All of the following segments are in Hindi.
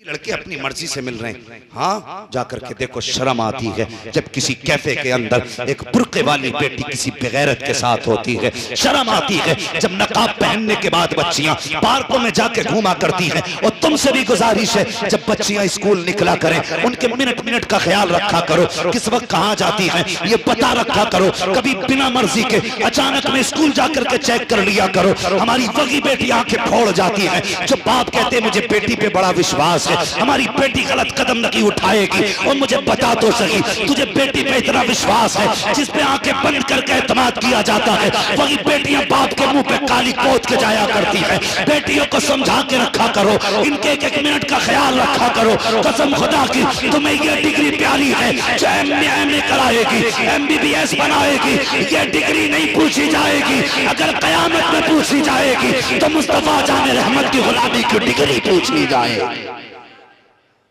लड़के अपनी मर्जी से मिल रहे हैं। हाँ, जाकर के देखो, शर्म आती है जब किसी कैफे के अंदर एक बुर्के वाली बेटी किसी बेगैरत के साथ होती है। शर्म आती है जब नकाब पहनने के बाद बच्चियां पार्कों में जाके घूमा करती हैं। और तुमसे भी गुजारिश है, जब बच्चियां स्कूल निकला करें, उनके मिनट मिनट का ख्याल रखा करो, किस वक्त कहाँ जाती हैं ये पता रखा करो। कभी बिना मर्जी के अचानक में स्कूल जाकर के चेक कर लिया करो। हमारी वही बेटी आंखें फोड़ जाती है। जो बाप कहते मुझे बेटी पे बड़ा विश्वास है, हमारी बेटी गलत कदम नहीं उठाएगी, और मुझे बता तो सही, तुझे बेटी पे इतना विश्वास है जिस पे आंखें बंद करके एतमाद किया जाता है, वही बेटियां बाप के मुंह पे काली पोत के जाया करती है। बेटियों को समझा के रखा करो, इनके एक एक मिनट का ख्याल रखा करो। कसम खुदा की, तुम्हें ये डिग्री प्यारी है जो MA कराएगी, MBBS बनाएगी, ये डिग्री नहीं पूछी जाएगी। अगर कयामत में पूछी जाएगी तो मुस्तफा जाने रहमत की गुलामी की डिग्री पूछी जाएगी।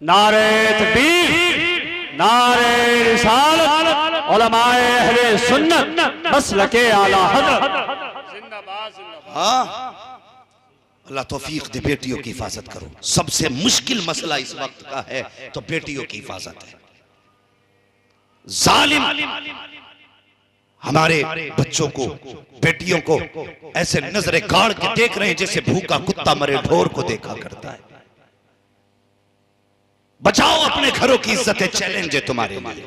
नारे तकबीर, नारे रिसालत, उलमाए अहले सुन्नत, मसलके आला हज़रत जिंदाबाद जिंदाबाद। हाँ, अल्लाह तौफीक दे, बेटियों की हिफाजत करो। सबसे मुश्किल मसला इस वक्त का है तो बेटियों की हिफाजत है। जालिम हमारे बच्चों को, बेटियों को ऐसे नजरे गाड़ के देख रहे हैं जैसे भूखा कुत्ता मरे ढोर को देखा करता है। बचाओ अपने घरों की इज्जतें, चैलेंज है तुम्हारे लिए।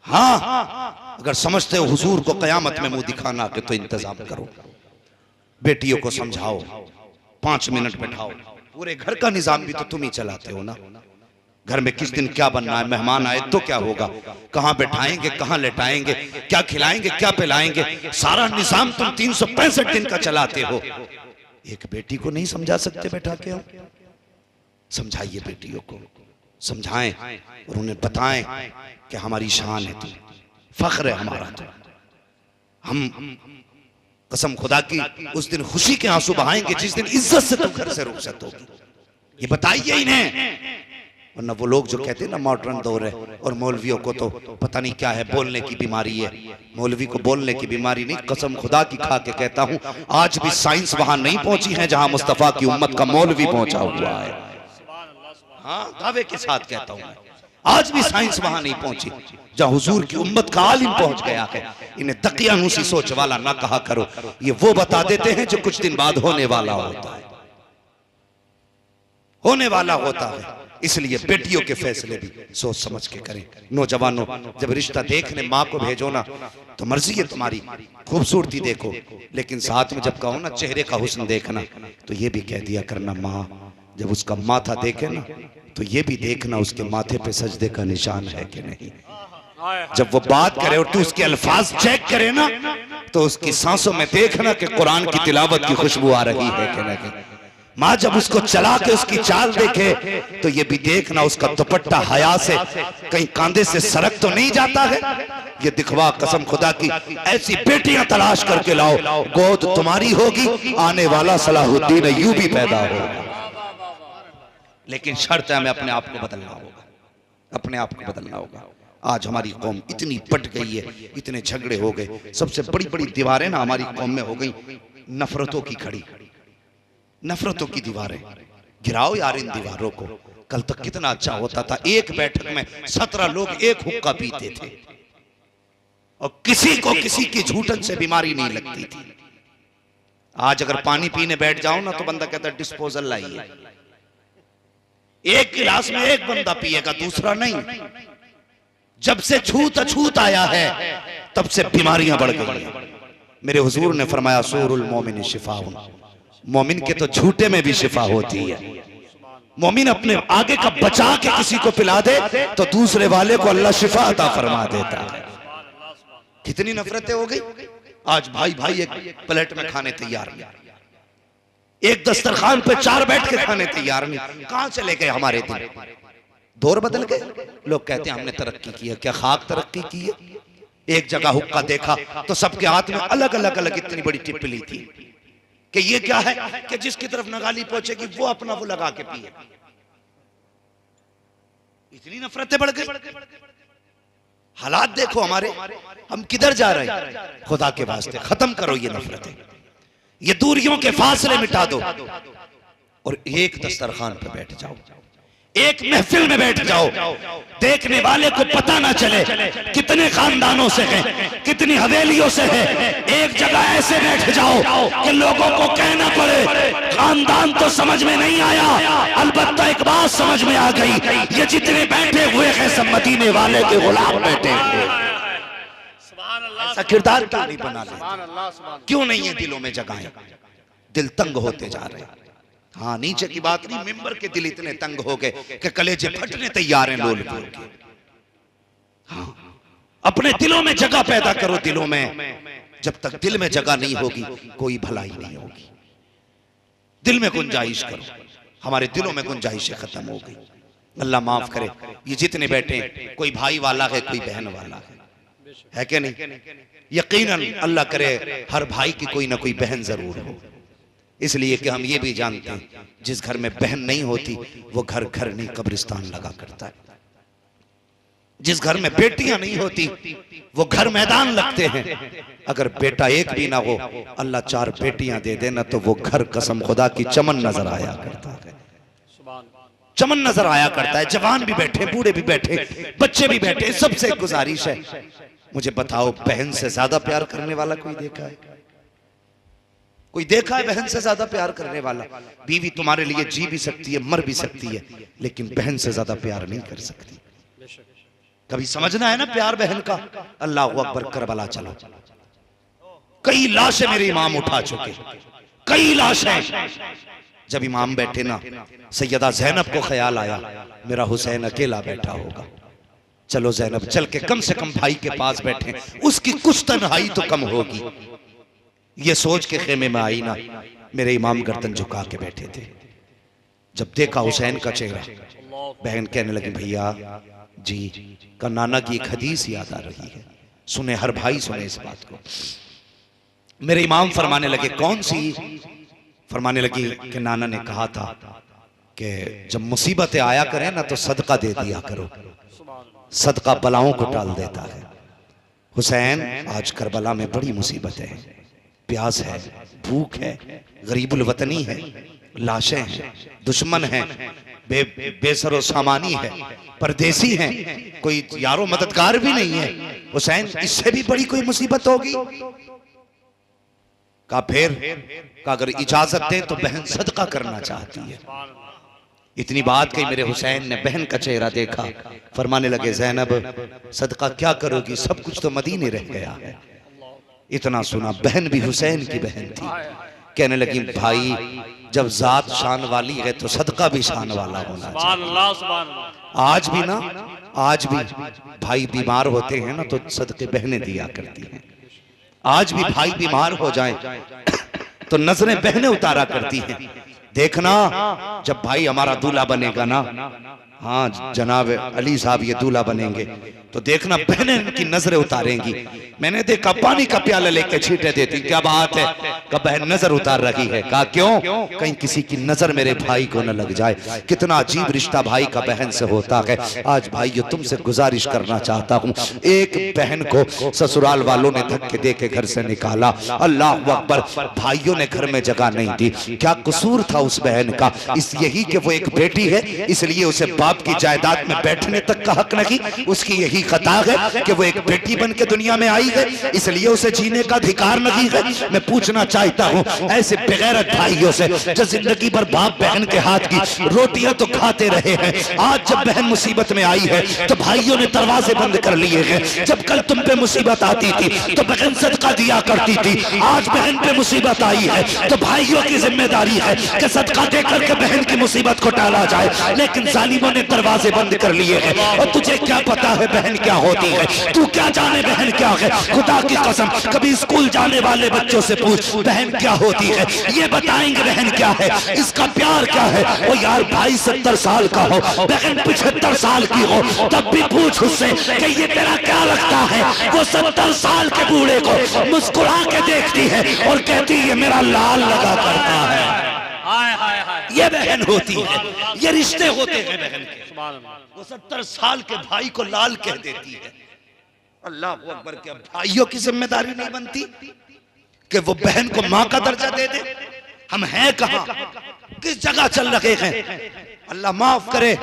हाँ, अगर समझते हो हुजूर को कयामत में मुंह दिखाना के तो इंतजाम करो। बेटियों को समझाओ, 5 मिनट बैठाओ। पूरे घर का निजाम भी तो तुम ही चलाते हो ना। घर में किस दिन क्या बनना है, मेहमान आए तो क्या होगा, कहां बैठाएंगे, कहां लेटाएंगे, क्या खिलाएंगे, क्या पिलाएंगे, सारा निजाम तुम 365 दिन का चलाते हो। एक बेटी को नहीं समझा सकते बैठा के हो? समझाइए बेटियों को, समझाएं और उन्हें बताएं कि हमारी शान है, तुम फख्र है हमारा। तो हम कसम खुदा की उस दिन खुशी के आंसू बहाएंगे जिस दिन इज्जत से तुम घर से रुखसत होगी। ये बताइए इन्हें, वरना वो लोग जो कहते हैं ना मॉडर्न दौर है और मौलवियों को तो पता नहीं क्या है, बोलने की बीमारी है। मौलवी को बोलने की बीमारी नहीं, कसम खुदा की खा के कहता हूं, आज भी साइंस वहां नहीं पहुंची है जहां मुस्तफा की उम्मत का मौलवी पहुंचा हुआ है। हाँ, दावे के साथ कहता हूं, आज भी साइंस वहां नहीं पहुंची जहां हुजूर की उम्मत का आलिम पहुंच गया है। इन्हें तकियानुसी सोच वाला ना कहा करो, ये वो बता देते हैं जो कुछ दिन बाद होने वाला होता है, होने वाला होता है। इसलिए बेटियों के फैसले भी सोच समझ के करें। नौजवानों, जब रिश्ता देखने माँ को भेजो ना तो मर्जी है तुम्हारी, खूबसूरती देखो, लेकिन साथ में जब कहो ना चेहरे का हुस्न देखना तो ये भी कह दिया करना, माँ जब उसका माथा देखे ना तो ये भी देखना उसके माथे पे सजदे का निशान है कि नहीं। जब वो बात करे और तू उसके अल्फाज चेक करे ना तो उसकी सांसों में देखना कि कुरान की तिलावत की खुशबू आ रही है कि नहीं। माँ जब उसको चला के उसकी चाल देखे तो ये भी देखना उसका दुपट्टा हया से कहीं कांधे से सरक तो नहीं जाता है। ये दिखवा, कसम खुदा की, ऐसी बेटियां तलाश करके लाओ, गोद तुम्हारी होगी, आने वाला सलाहुद्दीन अय्यूबी पैदा होगा। लेकिन शर्त है हमें अपने आप को बदलना होगा, अपने आप को बदलना होगा। आज हमारी कौम इतनी पट गई है, इतने झगड़े हो गए, सबसे बड़ी बड़ी दीवारें ना हमारी कौम में हो गई नफरतों की खड़ी, नफरतों की दीवारें। गिराओ यार इन दीवारों को। कल तक कितना अच्छा होता था, एक बैठक में 17 लोग एक हुक्का पीते थे और किसी को किसी की झूठन से बीमारी नहीं लगती थी। आज अगर पानी पीने बैठ जाओ ना तो बंदा कहता है डिस्पोजल लाइए। एक गिलास में एक बंदा पिएगा, दूसरा नहीं। जब से छूत अछूत आया है तब से बीमारियां बढ़ गई। मेरे हुजूर ने फरमाया सूरुल मोमिन शिफाउन, मोमिन के तो झूठे में भी शिफा होती है। मोमिन अपने आगे का बचा के किसी को पिला दे तो दूसरे वाले को अल्लाह शिफा अता फरमा देता है। कितनी नफरतें हो गई। आज भाई भाई एक प्लेट में खाने तैयार नहीं, एक दस्तरखान पे 4 बैठ के खाने तैयार नहीं। कहां चले गए हमारे दिन, दौर बदल गए। लोग कहते हैं हमने तरक्की की है, क्या खाक तरक्की की है। एक जगह हुक्का देखा तो सबके हाथ में अलग अलग अलग इतनी बड़ी टिप्पली थी कि ये क्या है कि जिसकी तरफ नगाली पहुंचेगी वो अपना वो लगा के पिए। इतनी नफरतें बढ़ गई। हालात देखो हमारे, हम किधर जा रहे हैं। खुदा के वास्ते खत्म करो ये नफरतें, ये दूरियों के फासले मिटा दो और एक दस्तरखान पे बैठ जाओ, एक महफिल में बैठ जाओ, देखने वाले को पता ना चले कितने खानदानों से है, कितनी हवेलियों से है। एक जगह ऐसे बैठ जाओ कि लोगों को कहना पड़े खानदान तो समझ में नहीं आया, अलबत्ता एक बात समझ में आ गई, ये जितने बैठे हुए हैं सब मदीने वाले के गुलाम बैठे हुए। ऐसा किरदार क्यों नहीं बना लेते? क्यों नहीं है दिलों में जगहें? दिल तंग होते जा रहे हैं। हाँ, नीचे की बात नहीं, मिंबर के दिल इतने तंग हो गए कि कलेजे फटने तैयार हैं लोल बोल के। हाँ, अपने दिलों में जगह पैदा करो। दिलों में, जब तक दिल में जगह नहीं होगी कोई भलाई नहीं होगी। दिल में गुंजाइश करो। हमारे दिलों में गुंजाइशें खत्म हो गई। अल्लाह माफ करे, ये जितने बैठे हैं कोई भाई वाला है, कोई बहन वाला है कि नहीं? यकीनन अल्लाह करे हर भाई की कोई ना कोई बहन जरूर हो, इसलिए कि हम ये भी जानते हैं जिस घर में बहन नहीं होती वो घर घर नहीं कब्रिस्तान लगा करता है। जिस घर में बेटियां नहीं होती वो घर मैदान लगते हैं। अगर बेटा एक भी ना हो, अल्लाह 4 बेटियां दे देना तो वो घर कसम खुदा की चमन नजर आया करता है, चमन नजर आया करता है। जवान भी बैठे, बूढ़े भी बैठे, बच्चे भी बैठे। सबसे गुजारिश है, मुझे बताओ बहन से ज्यादा प्यार करने वाला कोई देखा है? कोई देखा है बहन से ज्यादा प्यार करने वाला? बीवी तुम्हारे लिए जी भी सकती है, मर भी सकती है, लेकिन बहन से ज्यादा प्यार नहीं कर सकती। कभी समझना है ना प्यार बहन का। अल्लाह अकबर, करबला चलो, कई लाशें मेरे इमाम उठा चुके, कई लाशें। जब इमाम बैठे ना, सैयदा ज़ैनब को ख्याल आया मेरा हुसैन अकेला बैठा होगा, चलो ज़ैनब चल के कम से कम भाई के पास बैठे, उसकी कुछ तन्हाई तो कम होगी। ये सोच के खेमे में आई ना, मेरे इमाम गर्दन झुका के बैठे थे। जब देखा हुसैन का चेहरा, बहन कहने लगी भैया जी का नाना की एक हदीस याद आ रही है, सुने हर भाई सुने इस बात को। मेरे इमाम फरमाने लगे कौन सी? फरमाने लगी कि नाना ने कहा था कि जब मुसीबतें आया करें ना तो सदका दे दिया करो, सदका बलाओं को टाल देता है। हुसैन आज करबला में बड़ी मुसीबतें हैं, प्यास है, भूख है, गरीबुल वतनी है, लाशें हैं, दुश्मन हैं, बेसरो सामानी है, परदेसी हैं, कोई यारो मददगार भी नहीं है। हुसैन इससे भी बड़ी कोई मुसीबत होगी? का फिर का अगर इजाजत दें तो बहन सदका करना चाहती है। इतनी बात कही, मेरे हुसैन ने बहन का चेहरा देखा, फरमाने लगे ज़ैनब सदका क्या करोगी, सब कुछ तो मदीने रह गया है। इतना सुना, बहन भी हुसैन की बहन थी, कहने लगी भाई जब जात शान वाली है तो सदका भी शान वाला होना चाहिए। आज भी ना, आज भी भाई बीमार होते हैं ना तो सदके बहनें दिया करती हैं। आज भी भाई बीमार हो जाएं तो नजरें बहनें उतारा करती हैं। देखना जब भाई हमारा दूल्हा बनेगा ना, हाँ जनाब अली साहब ये दूल्हा बनेंगे तो देखना बहनें इनकी नजरें उतारेंगी। मैंने देखा पानी का प्याला लेके छींटे देती, क्या बात है, कहा बहन नजर उतार रही है। कहा क्यों? कहीं किसी की नजर मेरे भाई को न लग जाए। कितना अजीब रिश्ता भाई का बहन से होता है। आज भाइयों तुमसे गुजारिश करना चाहता हूँ, एक बहन को ससुराल वालों ने धक्के दे के घर से निकाला, अल्लाह अकबर, भाइयों ने घर में जगह नहीं दी। क्या कसूर था उस बहन का? इस यही कि वो एक बेटी है इसलिए उसे बाप की जायदाद में बैठने तक का हक नहीं। उसकी यही खता है कि वो एक बेटी बन के दुनिया में आई है इसलिए उसे जीने का अधिकार नहीं है। मैं पूछना चाहता हूँ ऐसे बेगैरत भाइयों से जो जिंदगी भर बाप बहन के हाथ की रोटियां तो खाते रहे हैं, आज जब बहन मुसीबत में आई है तो भाइयों ने दरवाजे बंद कर लिए हैं। जब कल तुम पे मुसीबत आती थी तो बहन सदका दिया करती थी, आज बहन पे मुसीबत आई है तो भाइयों की जिम्मेदारी है कि सदका दे करके बहन की मुसीबत को टाला जाए। लेकिन जालिमों ने दरवाजे बंद कर लिए हैं। और तुझे क्या पता है बहन क्या होती है? तू क्या जाने बहन क्या है? खुदा की कसम कभी स्कूल जाने वाले बच्चों से पूछ बहन क्या होती है, ये बताएंगे बहन क्या है, इसका प्यार क्या है। वो यार भाई 70 साल का हो, बहन 75 साल की हो, तब भी पूछ उससे कि ये तेरा क्या लगता है। वो 70 साल के बूढ़े को मुस्कुरा के देखती है और कहती है मेरा लाल लगा करता है। ये बहन होती है, ये रिश्ते होते हैं बहन के। वो 70 साल के भाई को लाल कह देती है। अल्लाह अकबर, क्या भाइयों की जिम्मेदारी नहीं बनती कि वो बहन को माँ का दर्जा दे दे? हम हैं कहां, किस जगह चल रहे हैं। अल्लाह माफ करे,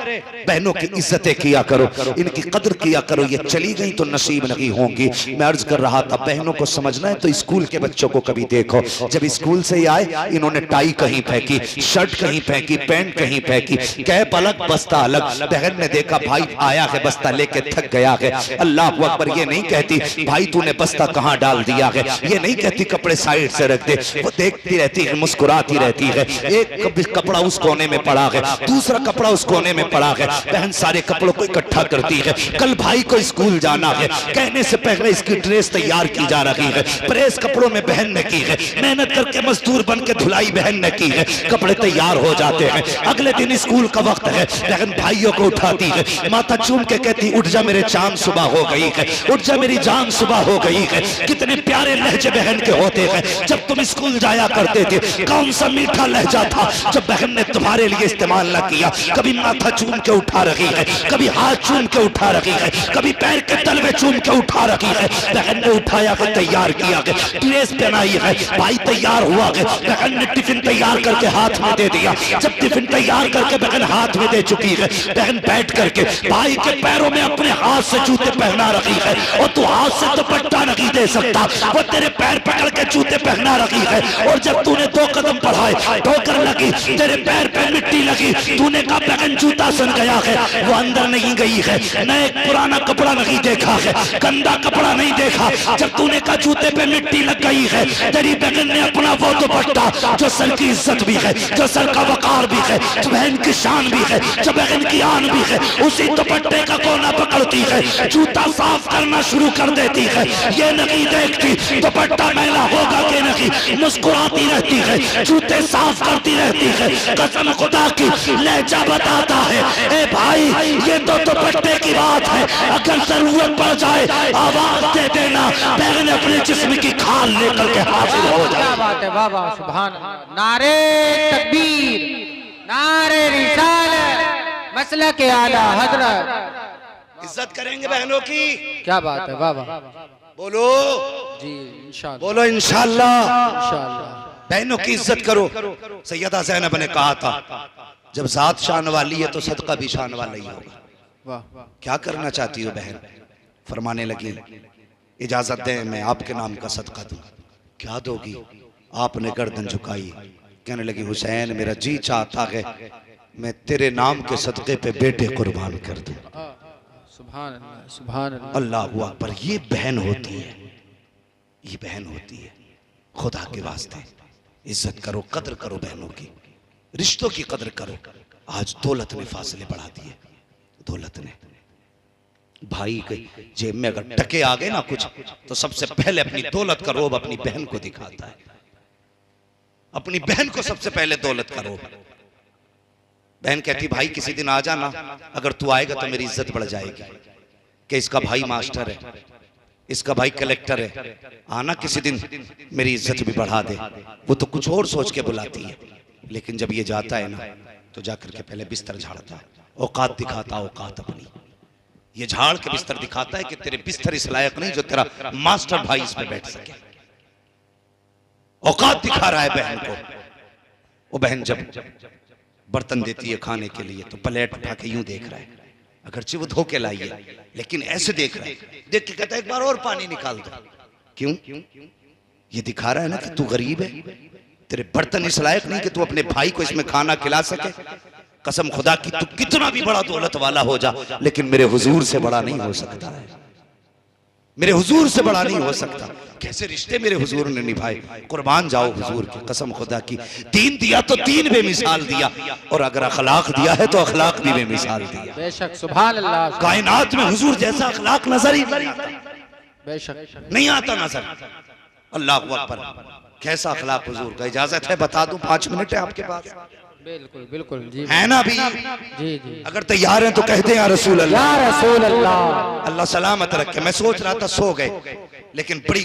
बहनों की इज्जतें किया करो, इनकी कदर किया करो। ये चली गई तो नसीब नहीं होंगी। मैं अर्ज कर रहा था, बहनों को समझना है तो स्कूल के बच्चों को कभी देखो, जब स्कूल से आए इन्होंने टाई कहीं फेंकी, शर्ट कहीं फेंकी, पैंट कहीं फेंकी, कैप अलग बस्ता अलग। बहन ने देखा भाई आया है बस्ता लेके थक गया है, अल्लाह अकबर ये नहीं कहती भाई तूने बस्ता कहाँ डाल दिया है, ये नहीं कहती कपड़े साइड से रख दे। वो देखती रहती है, मुस्कुराती रहती है। एक कपड़ा उस कोने में पड़ा है, दूसरा कपड़ा उस कोने में पड़ा है। बहन सारे कपड़ों को इकट्ठा करती है। कल भाई को स्कूल जाना है, कहने से पहले इसकी ड्रेस तैयार की जा रही है। प्रेस कपड़ों में बहन ने की है, मेहनत करके मजदूर बन के धुलाई बहन ने की है। कपड़े तैयार हो जाते हैं, अगले दिन स्कूल का वक्त है, बहन भाइयों को उठाती है, माथा चूम के कहती उठ जा मेरे चांद सुबह हो गई है, उठ जा मेरी जान सुबह हो गई है। कितने प्यारे लहजे बहन के होते हैं। जब तुम स्कूल जाया करते थे कौन सा मीठा लहजा था जब बहन ने तुम्हारे लिए इस्तेमाल न किया। कभी माथा चूम के उठा रही है, कभी हाथ चूम के उठा रही है, कभी पैर के तलवे चूम के उठा रही है। बहन ने उठाया है, तैयार किया है, ड्रेस पहनाई है, भाई तैयार हुआ है। बहन ने टिफिन तैयार करके हाथ में दे दिया। जब टिफिन तैयार करके बहन हाथ में दे चुकी है, बहन बैठ करके भाई के पैरों में अपने हाथ से जूते पहना रही है। और तू हाथ से दुपट्टा नहीं दे सकता, वो तेरे पैर पकड़ के जूते पहना रही है। और जब तूने 2 कदम बढ़ाए ठोकर लगी, तेरे पैर पे मिट्टी लगी, तूने कहा बहन जूता सन गया है। वो अंदर नहीं गई है, न एक पुराना कपड़ा नहीं देखा है, गंदा कपड़ा नहीं देखा। जब तूने कहा जूते पे मिट्टी लग गई है, तेरी बहन ने अपना वो दुपट्टा जो सर की इज्जत भी है, जो सर का वकार भी है, जो बहन की शान भी है, जो बहन की आन भी है, उसी दुपट्टे का कोना पकड़ती है, जूता साफ करना शुरू कर देती है। ये नहीं देखती दुपट्टा मैला होगा कि नहीं, मुस्कुराती रहती है, जूते साफ करती रहती है। कसम खुदा की लहजा बताता है, ए भाई ये तो दुपट्टे की बात है, अगर जरूरत पड़ जाए आवाज दे देना, बहन अपने जिस्म की खाल लेकर के हाजिर हो जाए। क्या बात है बाबा, सुभान अल्लाह। नारे तकबीर, नारे रिसालत, मसलक के आला हजरत। इज्जत करेंगे बहनों की। क्या बात है बाबा, बोलो जी इंशाअल्लाह, बोलो इंशाअल्लाह। इंशाअल्लाह। बहनों की इज्जत करो। सैयदा ज़ैनब ने कहा था जब जात शान वाली है तो सदका भी शान वाला ही होगा। वाह, क्या करना चाहती हो बहन? फरमाने लगी इजाजत दें मैं आपके नाम का सदका दूं। क्या दोगी? आपने गर्दन झुकाई, कहने लगी हुसैन मेरा जी चाहता है मैं तेरे नाम के सदके पे बेटे कुर्बान कर दूं। सुभान अल्लाह, सुभान अल्लाह। अल्लाह अकबर। ये बहन होती है, ये बहन होती है। खुदा के वास्ते इज्जत करो, कदर करो बहनों की, रिश्तों की कदर करो। आज दौलत ने फासले बढ़ा दिए, दौलत ने। भाई के जेब में अगर टके आ गए ना कुछ, तो सबसे पहले अपनी दौलत का रोब अपनी बहन को दिखाता है। अपनी बहन को सबसे पहले दौलत का रोब। बहन कहती भाई किसी दिन आ जाना, अगर तू आएगा तो मेरी इज्जत बढ़ जाएगी कि इसका भाई मास्टर है, इसका भाई कलेक्टर है, आना किसी दिन मेरी इज्जत भी बढ़ा दे। वो तो कुछ और सोच के बुलाती है, लेकिन जब ये जाता है ना तो जाकर के पहले बिस्तर झाड़ता है, औकात दिखाता, औकात अपनी। ये झाड़ के बिस्तर दिखाता है कि तेरे बिस्तर इस लायक नहीं जो तेरा मास्टर भाई इस पे बैठ सके। औकात दिखा रहा है बहन को। वो बहन जब बर्तन देती है खाने के लिए तो प्लेट उठा के यूं देख रहा है, अगरचे वो धो के लाई है लेकिन ऐसे देख रहा है, देख के कहता है एक बार और पानी निकाल दो। क्यों? ये दिखा रहा है ना कि तू गरीब है, तेरे बर्तन इस लायक नहीं कि तू अपने भाई को इसमें खाना खिला सके। कसम खुदा की तू कितना भी बड़ा दौलत वाला हो जा, लेकिन मेरे हुजूर से बड़ा नहीं हो सकता है, मेरे हुजूर से बड़ा नहीं हो सकता। कैसे रिश्ते मेरे हुजूर ने निभाए, कुर्बान जाओ हुजूर की। कसम खुदा की दीन दिया तो दीन बेमिसाल दिया, और अगर अखलाक दिया है तो अखलाक भी बेमिसाल दिया। बेशक, सुभान अल्लाह। कायनात में हुजूर जैसा अखलाक नजर ही नहीं आता, बेशक नहीं आता नजर। अल्लाह अकबर। कैसा अखलाक हुजूर का। इजाजत है बता दूं, 5 मिनट है आपके पास? बिल्कुल बिल्कुल जी, है ना भी? जी जी। अगर तैयार हैं तो कहते हैं या रसूल अल्लाह। या रसूल अल्लाह। अल्लाह सलामत रखे। मैं सोच रहा था सो गए, लेकिन बड़ी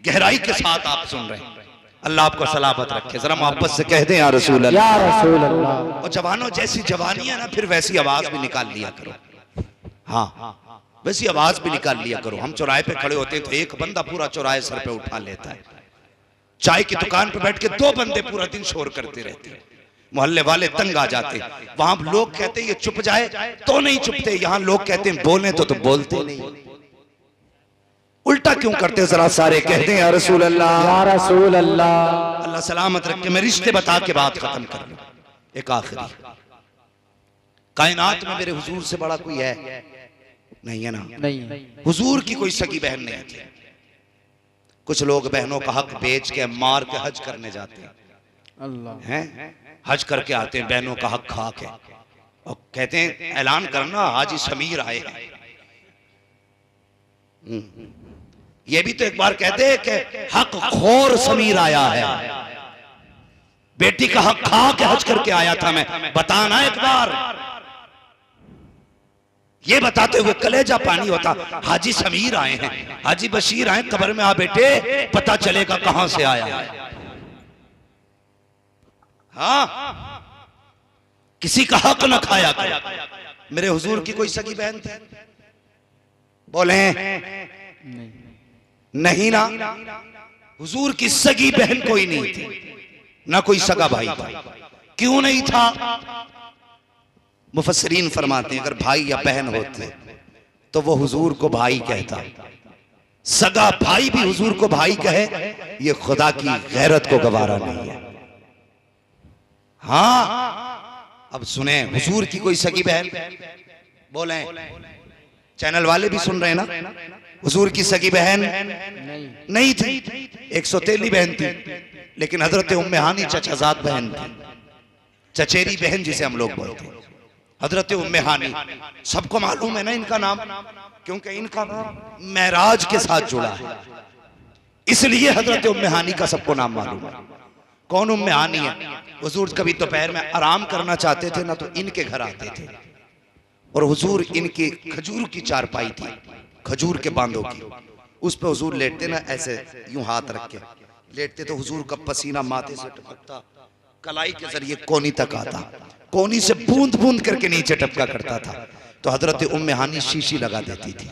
गहराई के साथ आप सुन रहे हैं। अल्लाह आपको सलामत रखे। जरा मोहब्बत से कहते हैं या रसूल अल्लाह। या रसूल अल्लाह। और जवानों जैसी जवानी है ना, फिर वैसी आवाज भी निकाल लिया करो। हाँ, वैसी आवाज भी निकाल लिया करो। हम चौराहे पे खड़े होते हैं तो एक बंदा पूरा चौराहे सर पे उठा लेता है, चाय की दुकान पर बैठ के 2 बंदे पूरा दिन शोर करते रहते हैं, मोहल्ले वाले तंग आ जाते। वहां लोग कहते ये चुप जाए तो नहीं चुपते, यहां लोग कहते हैं बोले तो बोलते नहीं। उल्टा क्यों करते? जरा सारे कहते हैं या रसूल अल्लाह, या रसूल अल्लाह। अल्लाह सलामत रखे। मैं रिश्ते बता के बात खत्म कर लूं। एक आखिरी, कायनात में मेरे हुजूर से बड़ा कोई है नहीं, है ना? नहीं, हुजूर की कोई सगी बहन नहीं थी। कुछ लोग बहनों का हक बेच के मार के हज करने जाते हैं, अल्लाह हैं हज करके आते हैं बहनों का हक खा के, और कहते हैं ऐलान करना हाजी समीर आए हैं। ये भी तो एक बार कहते हैं कि हक खोर समीर आया है। बेटी का हक खा के हज करके आया था मैं, बताना एक बार। ये बताते हुए कलेजा पानी होता। हाजी समीर आए हैं, हाजी बशीर आए, कब्र में आ बेटे, पता चलेगा कहां से आया है। हाँ, किसी का हक न खाया कर। मेरे हुजूर की कोई सगी बहन थी? बोले नहीं ना, हुजूर की सगी बहन कोई नहीं थी, ना कोई सगा भाई था। क्यों नहीं था? मुफस्सिरीन फरमाते हैं अगर भाई या बहन होते तो वो हुजूर को भाई कहता। सगा भाई भी हुजूर को भाई कहे, ये खुदा की गैरत को गवारा नहीं है। हाँ, अब सुने, हुजूर की कोई सगी बहन? बोले, चैनल वाले भी सुन रहे हैं ना? हुजूर की सगी बहन नहीं थी। 113 बहन थी, लेकिन हजरत उम्मे हानी चचाजाद बहन थी, चचेरी बहन जिसे हम लोग बोलते हैं। हजरत उम्मे हानी सबको मालूम है ना इनका नाम, क्योंकि इनका नाम मेराज के साथ जुड़ा है, इसलिए हजरत उम्मे हानी का सबको नाम मालूम है। कौन उम्मे हानी है? हुजूर कभी दोपहर में आराम करना चाहते थे ना, तो इनके घर आते थे, और हुजूर इनकी खजूर की चारपाई थी, खजूर के बांधों की, उस पे हुजूर लेटते ना, ऐसे यूं हाथ रख के लेटते, तो हुजूर का पसीना माथे से टपकता, कलाई के जरिए कोनी तक आता, कोनी से बूंद बूंद करके नीचे टपका करता था। तो हजरत उम्मे हानी शीशी लगा देती थी,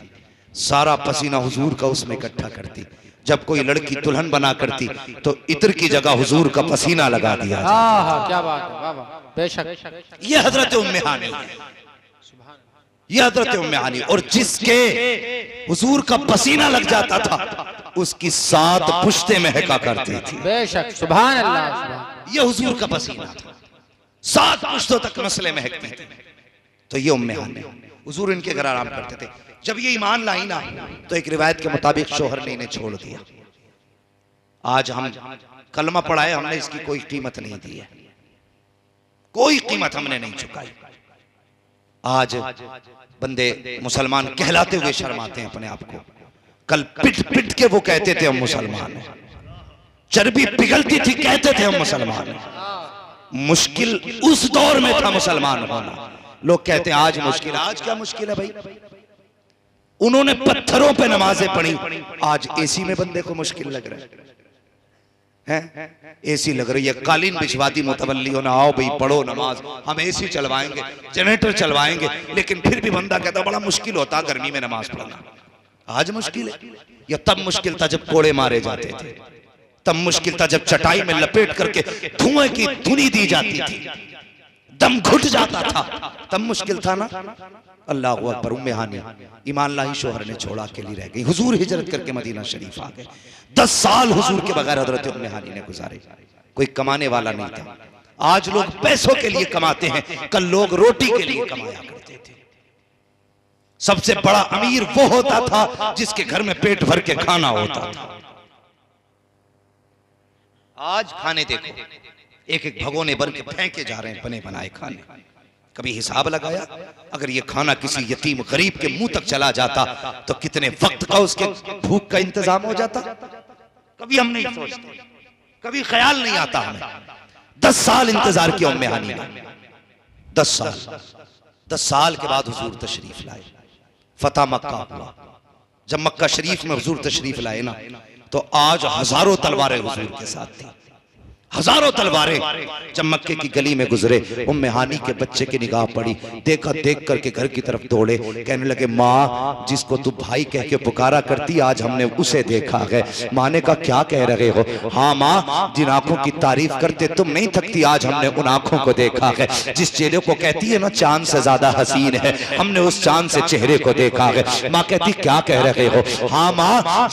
सारा पसीना हुजूर का उसमें इकट्ठा करती। जब कोई लड़की दुल्हन बना करती तो इत्र की जगह हुजूर का पसीना लगा दिया। क्या बात है, वाह वाह, बेशक। ये हजरत उम्मे हानी है, ये हजरत उम्मे हानी। और जिसके हुजूर का पसीना लग जाता था उसकी 7 पुश्तें महका करती थी। बेशक, सुभान अल्लाह, सुभान। ये हुजूर का पसीना था, 7 पुश्तों तक मसले महकते थे। तो ये उम्मे हानी, हुजूर इनके घर आराम करते थे। जब ये ईमान लाई ना, तो एक रिवायत के मुताबिक शोहर ने इन्हें छोड़ दिया। आज हम कलमा पढ़ाए, हमने इसकी कोई कीमत नहीं दी है, कोई कीमत हमने नहीं चुकाई। आज बंदे मुसलमान कहलाते हुए शर्माते हैं अपने आप को। कल पिट पिट के वो कहते थे हम मुसलमान हैं, चर्बी पिघलती थी कहते थे हम मुसलमान हैं। मुश्किल उस दौर में था मुसलमान होना। लोग कहते हैं आज मुश्किल, आज क्या मुश्किल है भाई? उन्होंने पत्थरों पे नमाजें पढ़ी, आज एसी में बंदे को मुश्किल लग रहा है। एसी लग रही है, कालीन बिछवा दी मुतवल्लियों ने, आओ भाई पढ़ो नमाज, हम एसी चलवाएंगे, जनरेटर चलवाएंगे, लेकिन फिर भी बंदा कहता बड़ा मुश्किल होता गर्मी में नमाज पढ़ना। आज मुश्किल है? या तब मुश्किल था जब कोड़े मारे जाते थे, तब मुश्किल था जब चटाई में लपेट करके धुएं की धुनी दी जाती थी, दम घुट जाता था, तब मुश्किल था ना। अल्लाह अकबर। उम्मे हानी ईमान लाही, शोहर ने छोड़ा, अकेली रह गई। हुजूर हिजरत करके मदीना शरीफ आ गए। 10 साल हुजूर के बगैर हजरत उम्मे हानी ने गुजारे। कोई कमाने वाला नहीं था। आज लोग पैसों के लिए कमाते हैं, कल लोग रोटी के लिए कमाया करते थे। सबसे बड़ा अमीर वो होता था जिसके घर में पेट भर के खाना होता था। आज खाने देखो, एक एक भगोने भर के फेंके जा रहे हैं बने बनाए खाने। कभी हिसाब लगाया अगर ये खाना किसी यतीम गरीब के मुंह तक चला जाता तो कितने वक्त का उसके भूख का इंतजाम हो जाता? कभी हम नहीं सोचते, कभी ख्याल नहीं आता हमें। 10 साल इंतजार किया उम्मे हानी ने, 10 साल के बाद हुजूर तशरीफ लाए। फतह मक्का हुआ। जब मक्का शरीफ में हुजूर तशरीफ लाए ना, तो आज हजारों तलवारें हुजूर के साथ थी। हजारों तलवारें। जब मक्के की गली में गुजरे, उम्मे हानी के बच्चे की निगाह पड़ी, देखा, देख करके घर की तरफ दौड़े, कहने लगे माँ, जिसको तू भाई कह के पुकारा करती आज हमने उसे देखा है। माँ ने कहा क्या कह रहे हो? हाँ माँ, जिन आंखों की तारीफ करते तुम नहीं थकती आज हमने उन आंखों को देखा है। जिस चेहरे को कहती है ना चांद से ज्यादा हसीन है, हमने उस चांद से चेहरे को देखा है। माँ कहती क्या कह रहे हो? हाँ माँ,